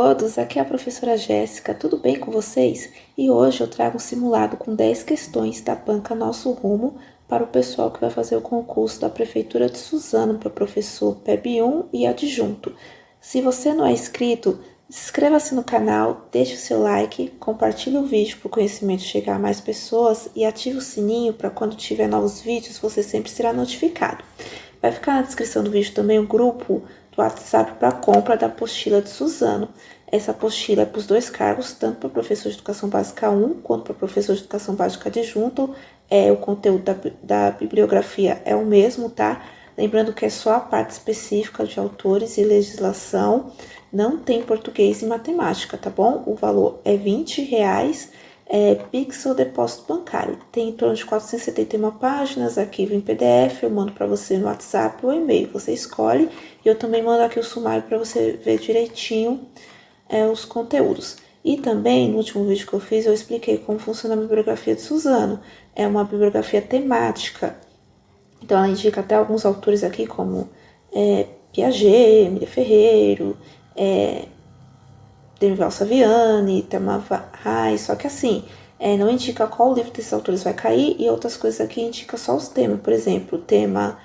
todos, aqui é a professora Jéssica, tudo bem com vocês? E hoje eu trago um simulado com 10 questões da banca Nosso Rumo para o pessoal que vai fazer o concurso da Prefeitura de Suzano para professor PEB 1 e adjunto. Se você não é inscrito, inscreva-se no canal, deixe o seu like, compartilhe o vídeo para o conhecimento chegar a mais pessoas e ative o sininho para quando tiver novos vídeos você sempre será notificado. Vai ficar na descrição do vídeo também o grupo do WhatsApp para compra da apostila de Suzano. Essa apostila é para os dois cargos, tanto para professor de Educação Básica 1 quanto para professor de Educação Básica adjunto. O conteúdo da bibliografia é o mesmo, tá? Lembrando que é só a parte específica de autores e legislação, não tem português e matemática, tá bom? O valor é R$20, Pix ou depósito bancário. Tem em torno de 471 páginas, arquivo em PDF, eu mando para você no WhatsApp ou e-mail, você escolhe. E eu também mando aqui o sumário para você ver direitinho os conteúdos. E também, no último vídeo que eu fiz, eu expliquei como funciona a bibliografia de Suzano. É uma bibliografia temática. Então, ela indica até alguns autores aqui, como Piaget, Emília Ferreiro, Denival Saviani, Tamava Reis, só que assim, não indica qual livro desses autores vai cair, e outras coisas aqui indica só os temas. Por exemplo, o tema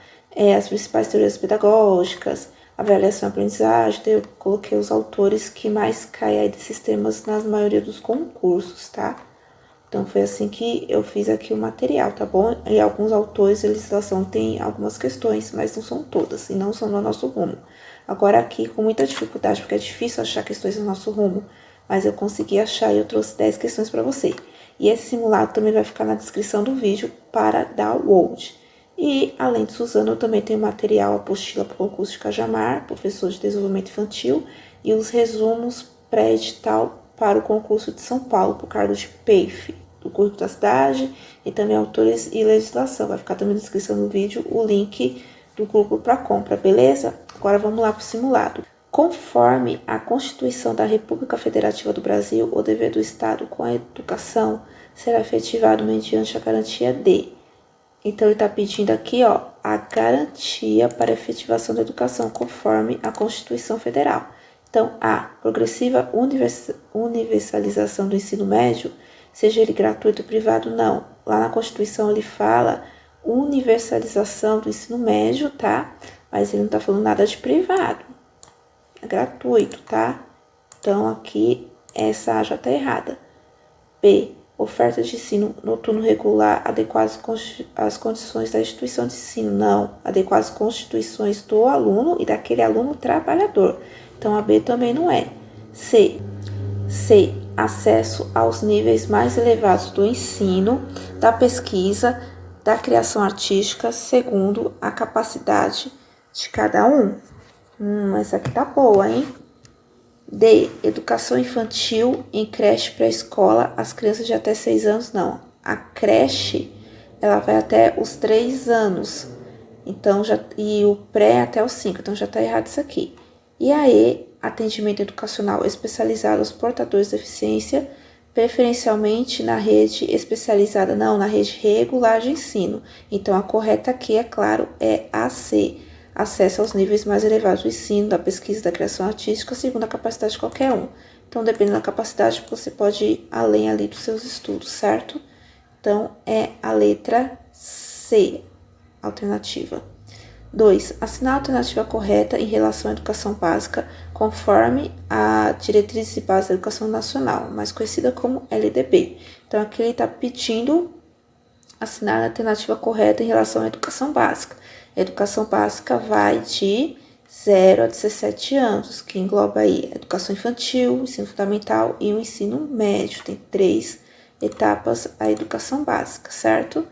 as principais teorias pedagógicas, avaliação e aprendizagem. Eu coloquei os autores que mais caem aí desses temas na maioria dos concursos, tá? Então, foi assim que eu fiz aqui o material, tá bom? E alguns autores de legislação têm algumas questões, mas não são todas, e não são no Nosso Rumo. Agora aqui, com muita dificuldade, porque é difícil achar questões no Nosso Rumo, mas eu consegui achar e eu trouxe 10 questões para você. E esse simulado também vai ficar na descrição do vídeo para download. E, além de Suzano, eu também tenho material, apostila para o concurso de Cajamar, professor de desenvolvimento infantil, e os resumos pré-edital para o concurso de São Paulo, para o cargo de PEIF, do currículo da cidade, e também autores e legislação. Vai ficar também na descrição do vídeo o link do grupo para compra, beleza? Agora vamos lá para o simulado. Conforme a Constituição da República Federativa do Brasil, o dever do Estado com a educação será efetivado mediante a garantia de... Então, ele está pedindo aqui, ó, a garantia para a efetivação da educação conforme a Constituição Federal. Então, a progressiva universalização do ensino médio, seja ele gratuito ou privado, não. Lá na Constituição ele fala universalização do ensino médio, tá? Mas ele não está falando nada de privado. É gratuito, tá? Então, aqui, essa A já está errada. B. Oferta de ensino noturno regular adequadas às condições da instituição de ensino. Não, adequadas às constituições do aluno e daquele aluno trabalhador. Então, a B também não é. C. Acesso aos níveis mais elevados do ensino, da pesquisa, da criação artística, segundo a capacidade de cada um. Essa aqui tá boa, hein? D. Educação infantil em creche pré-escola, as crianças de até 6 anos, não. A creche, ela vai até os 3 anos. Então, e o pré até os 5, então já tá errado isso aqui. E a E, atendimento educacional especializado aos portadores de deficiência, preferencialmente na rede especializada, não, na rede regular de ensino. Então, a correta aqui, é claro, é a C. Acesso aos níveis mais elevados do ensino, da pesquisa e da criação artística, segundo a capacidade de qualquer um. Então, dependendo da capacidade, você pode ir além ali dos seus estudos, certo? Então, é a letra C, alternativa. 2. Assinar a alternativa correta em relação à educação básica, conforme a Diretrizes e Bases da Educação Nacional, mais conhecida como LDB. Então, aqui ele está pedindo assinar a alternativa correta em relação à educação básica. A educação básica vai de 0 a 17 anos, que engloba aí a educação infantil, o ensino fundamental e o ensino médio. Tem 3 etapas a educação básica, certo?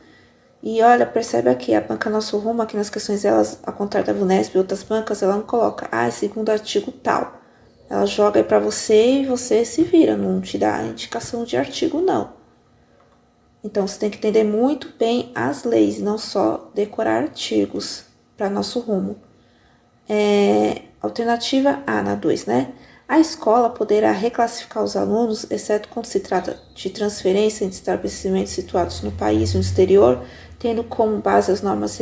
E olha, percebe aqui, a banca Nosso Rumo, aqui nas questões, elas, ao contrário da VUNESP e outras bancas, ela não coloca, segundo artigo tal. Ela joga aí para você e você se vira, não te dá indicação de artigo, não. Então, você tem que entender muito bem as leis, não só decorar artigos para Nosso Rumo. Alternativa A, na 2, né? A escola poderá reclassificar os alunos, exceto quando se trata de transferência entre estabelecimentos situados no país e no exterior, tendo como base as normas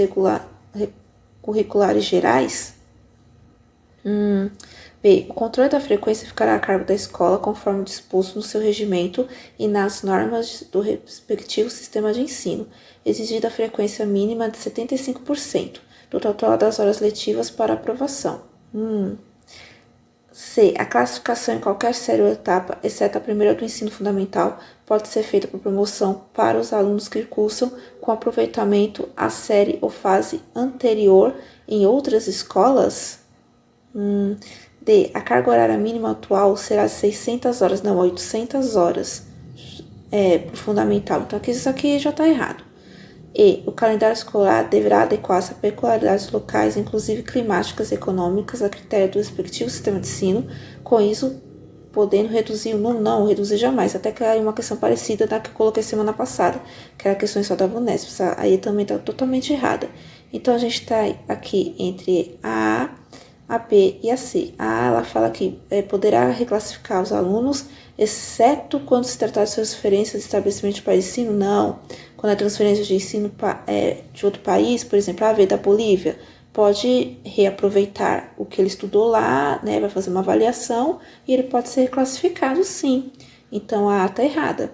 curriculares gerais? B. O controle da frequência ficará a cargo da escola, conforme disposto no seu regimento e nas normas do respectivo sistema de ensino, exigida a frequência mínima de 75% do total das horas letivas para aprovação. C. A classificação em qualquer série ou etapa, exceto a primeira do ensino fundamental, pode ser feita por promoção para os alunos que cursam com aproveitamento à série ou fase anterior em outras escolas. D. A carga horária mínima atual será 600 horas, não 800 horas para o fundamental. Então, isso aqui já está errado. E. O calendário escolar deverá adequar-se a peculiaridades locais, inclusive climáticas e econômicas, a critério do respectivo sistema de ensino, com isso podendo reduzir o número, não reduzir jamais, até que uma questão parecida da que eu coloquei semana passada, que era a questão só da VUNESP, aí também está totalmente errada. Então, a gente está aqui entre a B e a C. A ela fala que poderá reclassificar os alunos, exceto quando se tratar de suas referências de estabelecimento de país de ensino, não. Quando é transferência de ensino de outro país, por exemplo, a veio da Bolívia, pode reaproveitar o que ele estudou lá, né, vai fazer uma avaliação e ele pode ser reclassificado, sim. Então, a A está errada.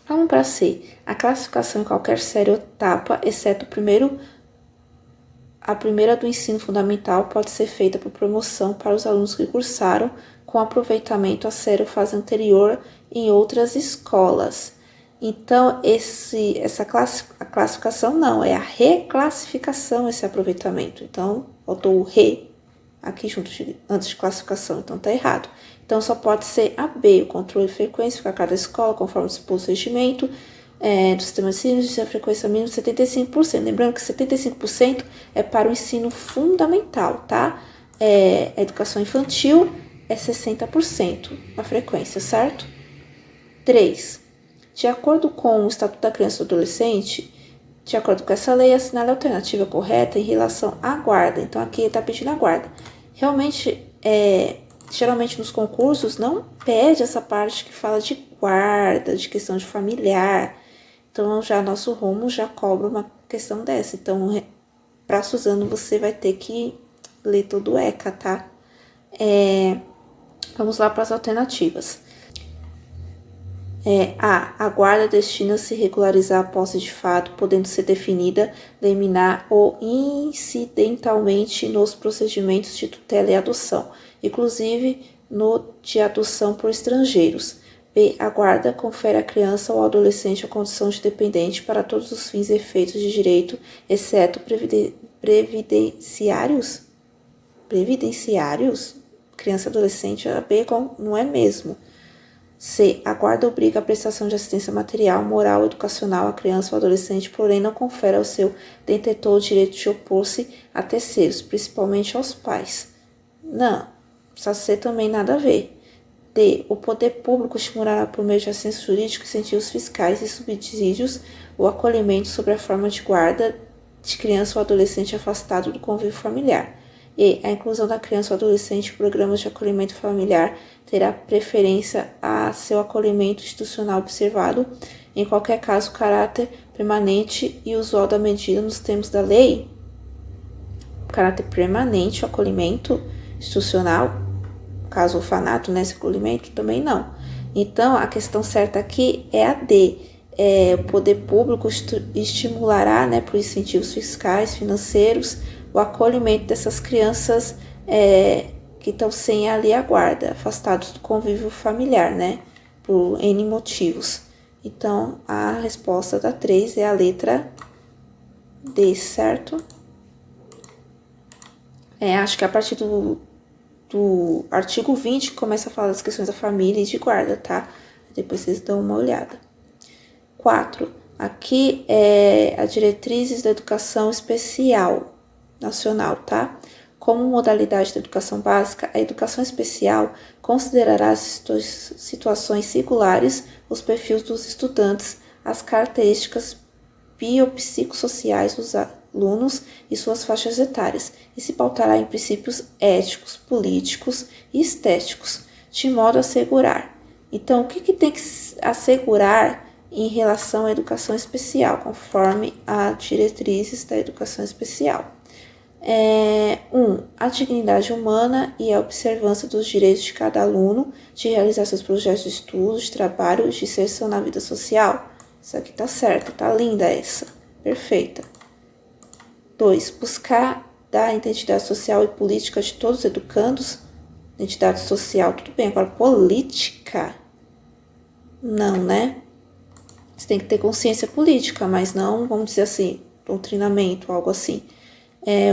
Vamos para C. A classificação em qualquer série ou etapa, exceto a primeira do ensino fundamental, pode ser feita por promoção para os alunos que cursaram com aproveitamento à série ou fase anterior em outras escolas. Então, a classificação não, é a reclassificação esse aproveitamento. Então, faltou o re aqui junto antes de classificação, então tá errado. Então, só pode ser a B, o controle de frequência para cada escola, conforme disposto o regimento do sistema de ensino, de frequência mínima de 75%. Lembrando que 75% é para o ensino fundamental, tá? A educação infantil é 60% a frequência, certo? 3. De acordo com o Estatuto da Criança e do Adolescente, de acordo com essa lei, assinale a alternativa correta em relação à guarda. Então, aqui ele está pedindo a guarda. Realmente, geralmente nos concursos, não pede essa parte que fala de guarda, de questão de familiar. Então, já nosso rumo já cobra uma questão dessa. Então, para Suzano, você vai ter que ler todo o ECA, tá? Vamos lá para as alternativas. A guarda destina-se a regularizar a posse de fato, podendo ser definida, liminar ou incidentalmente nos procedimentos de tutela e adoção, inclusive no de adoção por estrangeiros. B. A guarda confere à criança ou ao adolescente a condição de dependente para todos os fins e efeitos de direito, exceto previdenciários? Previdenciários? Criança e adolescente, a B não é mesmo. C. A guarda obriga a prestação de assistência material, moral, educacional à criança ou adolescente, porém não confere ao seu detentor o direito de opor-se a terceiros, principalmente aos pais. Não, essa C também nada a ver. D. O poder público estimulará por meio de assistência jurídica, incentivos fiscais e subsídios o acolhimento sob a forma de guarda de criança ou adolescente afastado do convívio familiar. E. A inclusão da criança ou adolescente em programas de acolhimento familiar terá preferência a seu acolhimento institucional observado, em qualquer caso, o caráter permanente e usual da medida nos termos da lei. O caráter permanente, o acolhimento institucional, caso o orfanato, esse acolhimento, também não. Então, a questão certa aqui é a D. O poder público estimulará, por incentivos fiscais, financeiros, o acolhimento dessas crianças que estão sem ali a guarda, afastados do convívio familiar, por N motivos. Então, a resposta da 3 é a letra D, certo? Acho que a partir do artigo 20 começa a falar das questões da família e de guarda, tá? Depois vocês dão uma olhada. 4. Aqui é a diretrizes da educação especial nacional, tá? Como modalidade da educação básica, a educação especial considerará as situações singulares, os perfis dos estudantes, as características biopsicossociais dos alunos e suas faixas etárias, e se pautará em princípios éticos, políticos e estéticos, de modo a assegurar. Então, o que tem que assegurar em relação à educação especial, conforme as diretrizes da educação especial? A dignidade humana e a observância dos direitos de cada aluno de realizar seus projetos de estudo, de trabalho, de inserção na vida social. Isso aqui tá certo, tá linda essa. Perfeita. 2. Buscar dar identidade social e política de todos os educandos. Identidade social, tudo bem. Agora, política? Não, né? Você tem que ter consciência política, mas não, vamos dizer assim, doutrinamento, algo assim.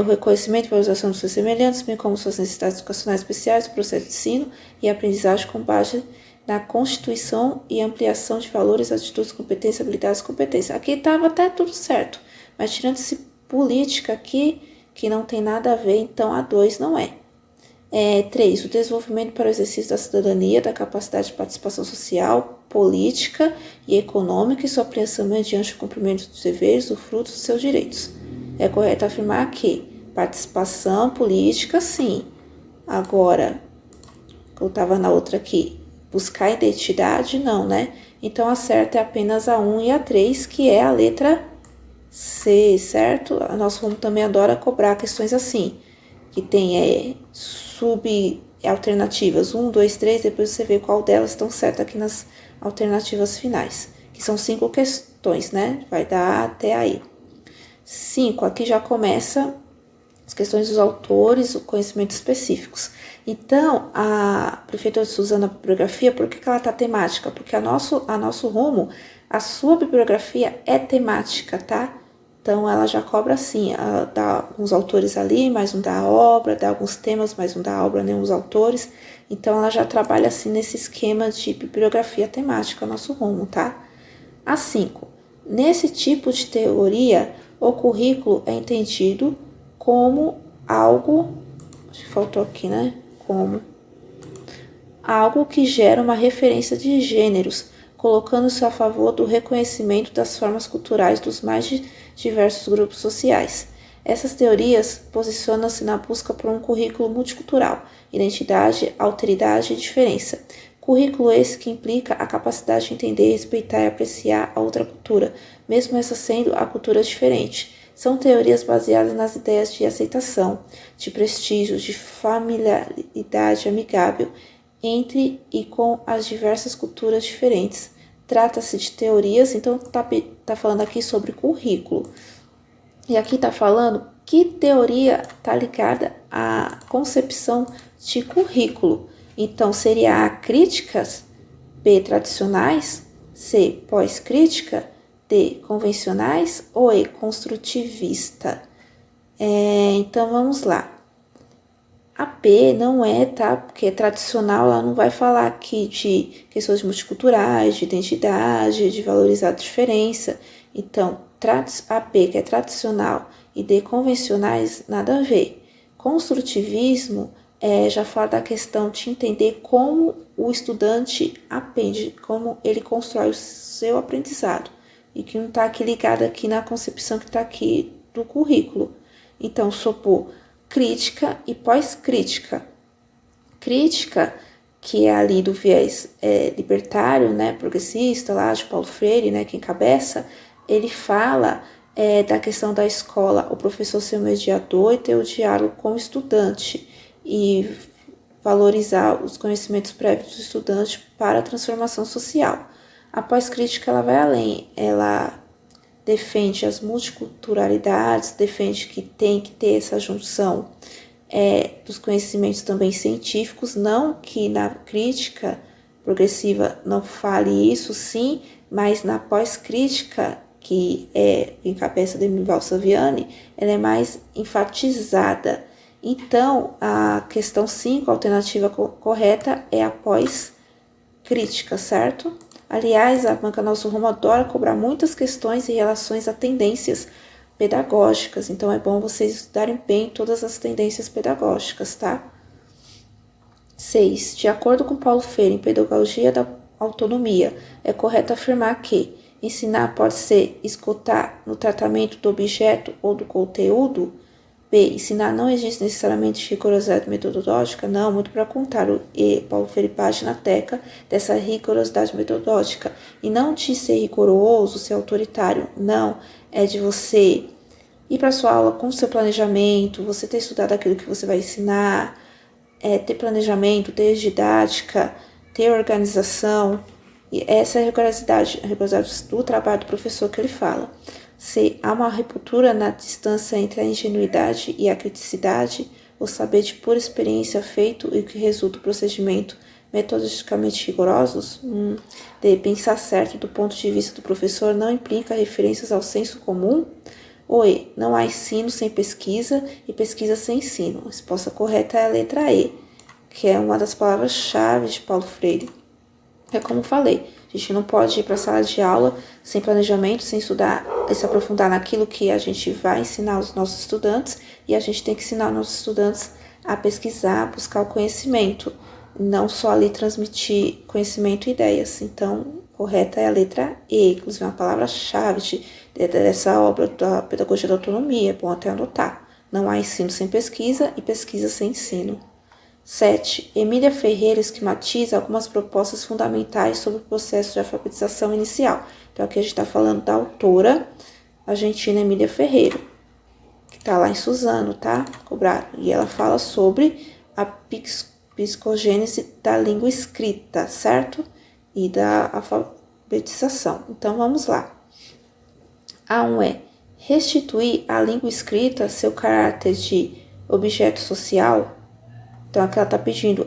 O reconhecimento e valorização dos seus semelhantes, bem como suas necessidades educacionais especiais, o processo de ensino e aprendizagem com base na constituição e ampliação de valores, atitudes, competências, habilidades e competências. Aqui estava até tudo certo, mas tirando esse política aqui, que não tem nada a ver, então a 2 não é. 3. O desenvolvimento para o exercício da cidadania, da capacidade de participação social, política e econômica e sua apreensão mediante o cumprimento dos deveres, o fruto dos seus direitos. É correto afirmar que participação política, sim. Agora, eu estava na outra aqui, buscar identidade, não, né? Então, a certa é apenas a 1 e a 3, que é a letra C, certo? Nosso rumo também adora cobrar questões assim, que tem alternativas 1, 2, 3, depois você vê qual delas estão certas aqui nas alternativas finais, que são 5 questões, né? Vai dar até aí. 5, aqui já começa as questões dos autores, os conhecimentos específicos. Então, a prefeitura de Suzano, a bibliografia, por que ela está temática? Porque a nosso rumo, a sua bibliografia é temática, tá? Então, ela já cobra assim, dá alguns autores ali, mais um da obra, dá alguns temas, mais um da obra, nenhum dos autores. Então, ela já trabalha assim nesse esquema de bibliografia temática, nosso rumo, tá? A 5, nesse tipo de teoria, o currículo é entendido como algo, acho que faltou aqui, né? Como algo que gera uma referência de gêneros, colocando-se a favor do reconhecimento das formas culturais dos mais diversos grupos sociais. Essas teorias posicionam-se na busca por um currículo multicultural, identidade, alteridade e diferença. Currículo esse que implica a capacidade de entender, respeitar e apreciar a outra cultura, mesmo essa sendo a cultura diferente. São teorias baseadas nas ideias de aceitação, de prestígio, de familiaridade amigável entre e com as diversas culturas diferentes. Trata-se de teorias, então tá falando aqui sobre currículo. E aqui tá falando que teoria tá ligada à concepção de currículo. Então, seria A, críticas, B, tradicionais, C, pós-crítica, D, convencionais ou E, construtivista? Então, vamos lá. A B não é, tá? Porque é tradicional, ela não vai falar aqui de questões multiculturais, de identidade, de valorizar a diferença. Então, a B, que é tradicional, e D, convencionais, nada a ver. Construtivismo já fala da questão de entender como o estudante aprende, como ele constrói o seu aprendizado. E que não está aqui ligado aqui na concepção que está aqui do currículo. Então, supor crítica e pós-crítica. Crítica, que é ali do viés libertário, né, progressista, lá de Paulo Freire, né, que encabeça, ele fala da questão da escola, o professor ser o mediador e ter o diálogo com o estudante e valorizar os conhecimentos prévios do estudante para a transformação social. A pós-crítica, ela vai além, ela defende as multiculturalidades, defende que tem que ter essa junção dos conhecimentos também científicos, não que na crítica progressiva não fale isso, sim, mas na pós-crítica, que encabeça Demival Saviani, ela é mais enfatizada. Então, a questão 5, a alternativa correta é a pós-crítica, certo? Aliás, a banca Nosso Rumo adora cobrar muitas questões em relações a tendências pedagógicas, então é bom vocês estudarem bem todas as tendências pedagógicas, tá? 6. De acordo com Paulo Freire, em Pedagogia da Autonomia, é correto afirmar que ensinar pode ser escutar no tratamento do objeto ou do conteúdo. B. Ensinar não existe necessariamente rigorosidade metodológica? Não, muito para contrário. E. Paulo Freire bate na tecla dessa rigorosidade metodológica. E não de ser rigoroso, ser autoritário. Não, é de você ir para sua aula com seu planejamento, você ter estudado aquilo que você vai ensinar, ter planejamento, ter didática, ter organização. E essa é a rigorosidade do trabalho do professor que ele fala. Se há uma ruptura na distância entre a ingenuidade e a criticidade, o saber de pura experiência feito e o que resulta do procedimento metodologicamente rigorosos, de pensar certo do ponto de vista do professor não implica referências ao senso comum? Ou E, não há ensino sem pesquisa e pesquisa sem ensino. A resposta correta é a letra E, que é uma das palavras-chave de Paulo Freire. É como falei, a gente não pode ir para a sala de aula sem planejamento, sem estudar, se aprofundar naquilo que a gente vai ensinar aos nossos estudantes, e a gente tem que ensinar os nossos estudantes a pesquisar, buscar o conhecimento, não só ali transmitir conhecimento e ideias. Então, correta é a letra E, inclusive uma palavra-chave dessa obra da Pedagogia da Autonomia, é bom até anotar. Não há ensino sem pesquisa e pesquisa sem ensino. 7. Emília Ferreira esquematiza algumas propostas fundamentais sobre o processo de alfabetização inicial. Então, aqui a gente está falando da autora argentina Emília Ferreira, que está lá em Suzano, tá? Cobrado. E ela fala sobre a psicogênese da língua escrita, certo? E da alfabetização. Então, vamos lá. A1 é restituir à língua escrita seu caráter de objeto social. Então, aqui ela está pedindo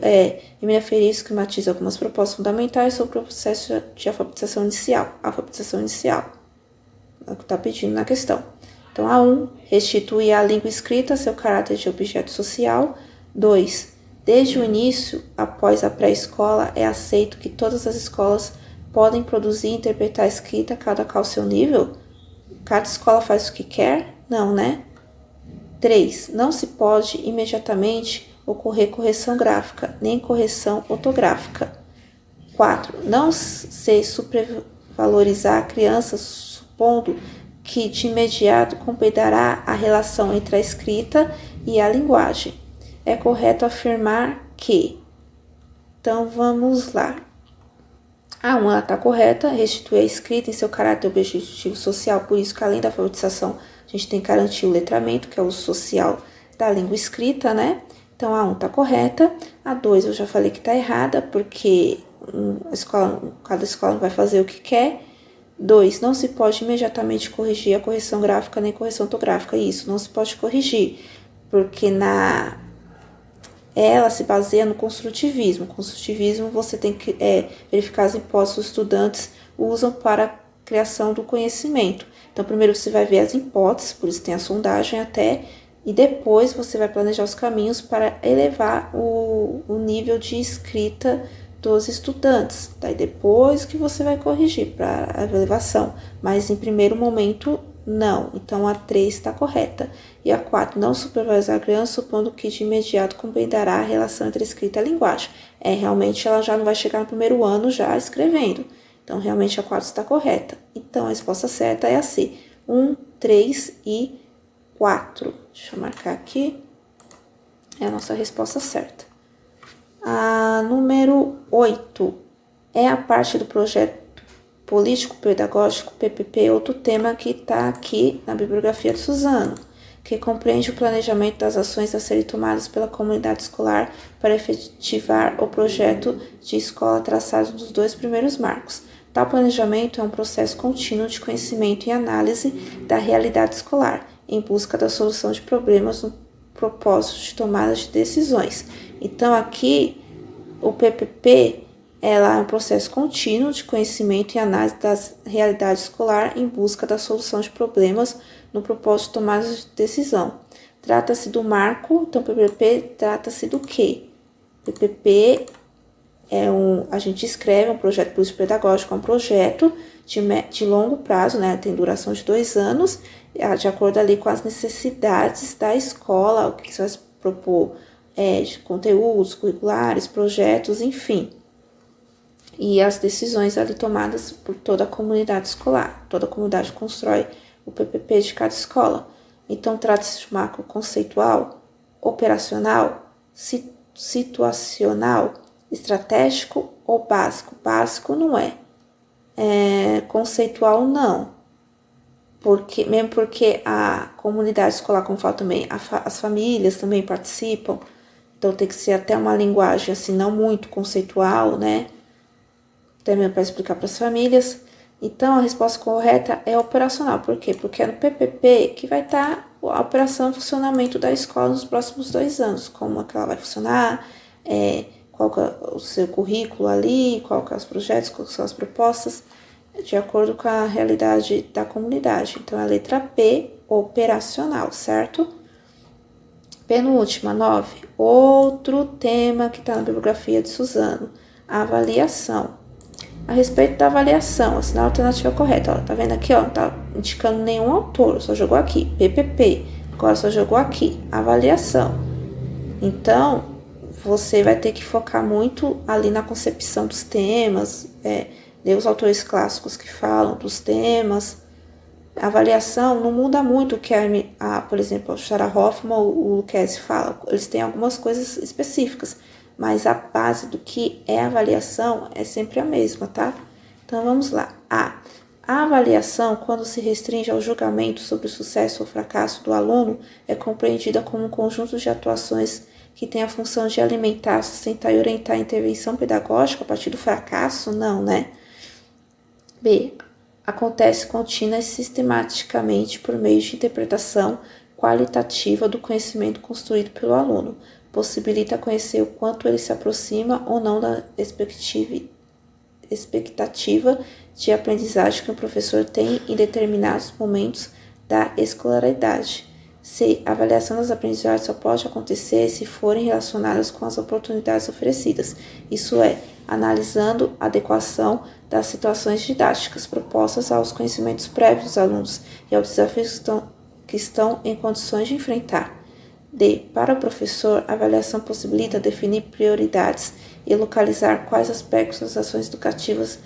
Emília Ferreira esquematiza algumas propostas fundamentais sobre o processo de alfabetização inicial. Alfabetização inicial. É o que está pedindo na questão. Então, A1, restituir à língua escrita seu caráter de objeto social. 2, desde o início, após a pré-escola, é aceito que todas as escolas podem produzir e interpretar a escrita, cada qual seu nível? Cada escola faz o que quer? Não, né? 3, não se pode imediatamente ocorrer correção gráfica, nem correção ortográfica. 4, não se supervalorizar a criança, supondo que de imediato compreenderá a relação entre a escrita e a linguagem. É correto afirmar que. Então, vamos lá. A1, ela está correta, restituir a escrita em seu caráter objetivo social, por isso que além da alfabetização, a gente tem que garantir o letramento, que é o uso social da língua escrita, né? Então, a 1 está correta, a 2 eu já falei que está errada, porque cada escola vai fazer o que quer. 2, não se pode imediatamente corrigir a correção gráfica nem correção ortográfica. Isso, não se pode corrigir, porque ela se baseia no construtivismo. Construtivismo, você tem que verificar as hipóteses que os estudantes usam para a criação do conhecimento. Então, primeiro você vai ver as hipóteses, por isso tem a sondagem até, e depois você vai planejar os caminhos para elevar o nível de escrita dos estudantes. Daí depois que você vai corrigir para a elevação, mas em primeiro momento não. Então a 3 está correta. E a 4, não supervisar a criança, supondo que de imediato compreenderá a relação entre a escrita e a linguagem. Realmente ela já não vai chegar no primeiro ano já escrevendo. Então realmente a 4 está correta. Então a resposta certa é a C. 1, 3 e 4. Deixa eu marcar aqui. É a nossa resposta certa. A número 8 é a parte do projeto político-pedagógico, PPP, outro tema que está aqui na bibliografia de Suzano, que compreende o planejamento das ações a serem tomadas pela comunidade escolar para efetivar o projeto de escola traçado nos 2 primeiros marcos. Tal planejamento é um processo contínuo de conhecimento e análise da realidade escolar, em busca da solução de problemas no propósito de tomada de decisões. Então, aqui, o PPP ela é um processo contínuo de conhecimento e análise da realidade escolar em busca da solução de problemas no propósito de tomada de decisão. Trata-se do marco, então PPP trata-se do quê? PPP a gente escreve um projeto político-pedagógico, é um projeto de longo prazo, né? Tem duração de 2 anos, de acordo ali com as necessidades da escola, o que você vai propor de conteúdos curriculares, projetos, enfim. E as decisões ali tomadas por toda a comunidade escolar. Toda a comunidade constrói o PPP de cada escola. Então, trata-se de marco conceitual, operacional, situacional, estratégico ou básico. Básico não é. Conceitual não. mesmo porque a comunidade escolar, como falo também, as famílias também participam, então tem que ser até uma linguagem assim, não muito conceitual, né? Também para explicar para as famílias. Então, a resposta correta é operacional. Por quê? Porque é no PPP que vai estar a operação e funcionamento da escola nos próximos 2 anos. Como é que ela vai funcionar, qual que é o seu currículo ali, qual que são os projetos, quais são as propostas, de acordo com a realidade da comunidade. Então, a letra P, operacional, certo? Penúltima, 9. Outro tema que está na bibliografia de Suzano, avaliação. A respeito da avaliação, assinar a alternativa correta. Ó, tá vendo aqui, ó, não tá indicando nenhum autor, só jogou aqui, PPP. Agora só jogou aqui, avaliação. Então, você vai ter que focar muito ali na concepção dos temas, ler os autores clássicos que falam dos temas. A avaliação não muda muito o que por exemplo, a Sarah Hoffman ou o Lucchesi falam. Eles têm algumas coisas específicas, mas a base do que é avaliação é sempre a mesma, tá? Então, vamos lá. A avaliação, quando se restringe ao julgamento sobre o sucesso ou fracasso do aluno, é compreendida como um conjunto de atuações que tem a função de alimentar, sustentar e orientar a intervenção pedagógica a partir do fracasso? Não, né? B. Acontece contínua e sistematicamente por meio de interpretação qualitativa do conhecimento construído pelo aluno. Possibilita conhecer o quanto ele se aproxima ou não da expectativa de aprendizagem que o professor tem em determinados momentos da escolaridade. C. A avaliação das aprendizagens só pode acontecer se forem relacionadas com as oportunidades oferecidas, isso é, analisando a adequação das situações didáticas propostas aos conhecimentos prévios dos alunos e aos desafios que estão em condições de enfrentar. D. Para o professor, a avaliação possibilita definir prioridades e localizar quais aspectos das ações educativas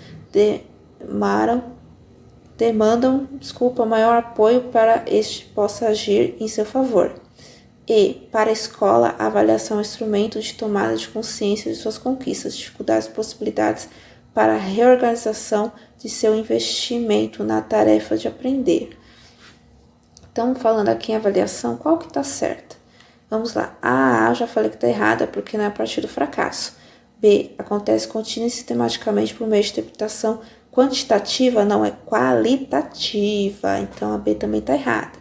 demandam maior apoio para este possa agir em seu favor. E, para a escola, a avaliação é um instrumento de tomada de consciência de suas conquistas, dificuldades e possibilidades para a reorganização de seu investimento na tarefa de aprender. Então, falando aqui em avaliação, qual que está certa? Vamos lá. A já falei que está errada porque não é a partir do fracasso. B, acontece contínua e sistematicamente por meio de interpretação quantitativa, não é qualitativa. Então, a B também está errada.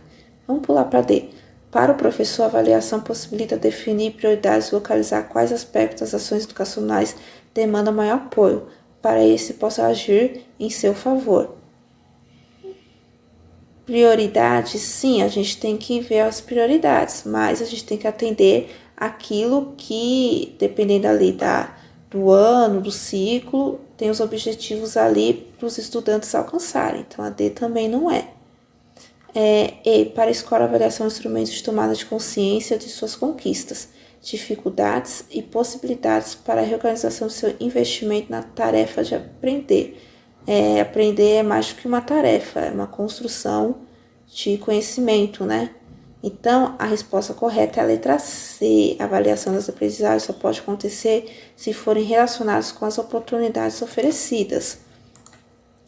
Vamos pular para D. Para o professor, a avaliação possibilita definir prioridades e localizar quais aspectos das ações educacionais demandam maior apoio, para esse possa agir em seu favor. Prioridades, sim, a gente tem que ver as prioridades, mas a gente tem que atender aquilo que, dependendo ali do ano, do ciclo, tem os objetivos ali para os estudantes alcançarem. Então, a D também não é. E, para a escola, a avaliação é um instrumento de tomada de consciência de suas conquistas, dificuldades e possibilidades para a reorganização do seu investimento na tarefa de aprender. Aprender é mais do que uma tarefa, é uma construção de conhecimento, né? Então, a resposta correta é a letra C. A avaliação das aprendizagens só pode acontecer se forem relacionadas com as oportunidades oferecidas.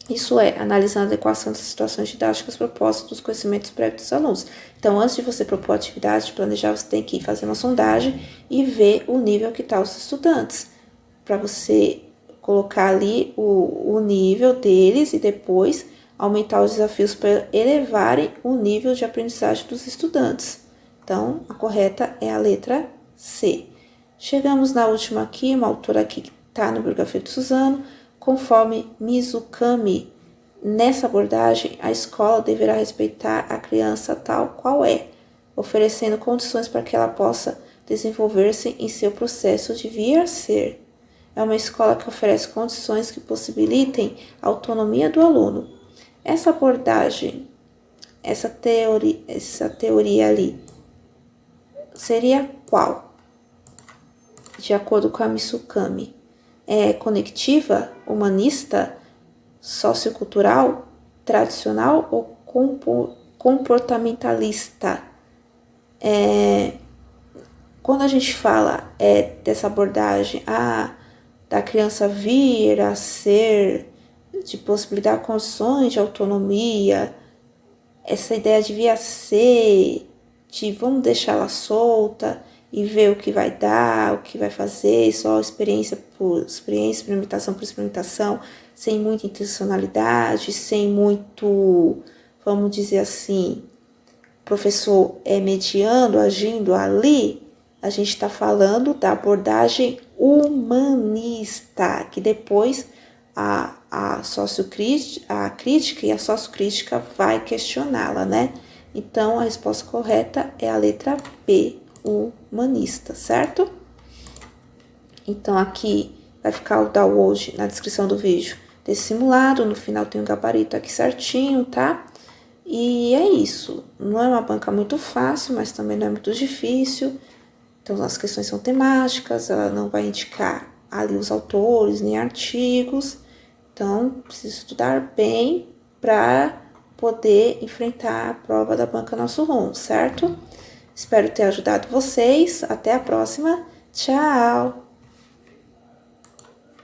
Isso é, analisando a adequação das situações didáticas propostas dos conhecimentos prévios dos alunos. Então, antes de você propor a atividade, de planejar, você tem que fazer uma sondagem e ver o nível que estão os estudantes, para você colocar ali o nível deles e depois aumentar os desafios para elevarem o nível de aprendizagem dos estudantes. Então, a correta é a letra C. Chegamos na última aqui, uma autora aqui que está no bibliografia de Suzano. Conforme Mizukami, nessa abordagem, a escola deverá respeitar a criança tal qual é, oferecendo condições para que ela possa desenvolver-se em seu processo de vir a ser. É uma escola que oferece condições que possibilitem a autonomia do aluno. Essa abordagem, essa teoria ali, seria qual? De acordo com a Mizukami. É conectiva, humanista, sociocultural, tradicional ou comportamentalista? Quando a gente fala dessa abordagem da criança vir a ser, de possibilitar condições de autonomia, essa ideia devia ser de vamos deixar ela solta e ver o que vai dar, o que vai fazer, só experiência por experiência, experimentação por experimentação, sem muita intencionalidade, sem muito, vamos dizer assim, professor mediando, agindo ali. A gente está falando da abordagem humanista, que depois a crítica e a sociocrítica vai questioná-la, né? Então, a resposta correta é a letra B, humanista, certo? Então, aqui vai ficar o download na descrição do vídeo desse simulado. No final tem um gabarito aqui certinho, tá? E é isso. Não é uma banca muito fácil, mas também não é muito difícil. Então, as questões são temáticas, ela não vai indicar ali os autores, nem artigos. Então, precisa estudar bem para poder enfrentar a prova da banca Nosso Rumo, certo? Espero ter ajudado vocês. Até a próxima. Tchau!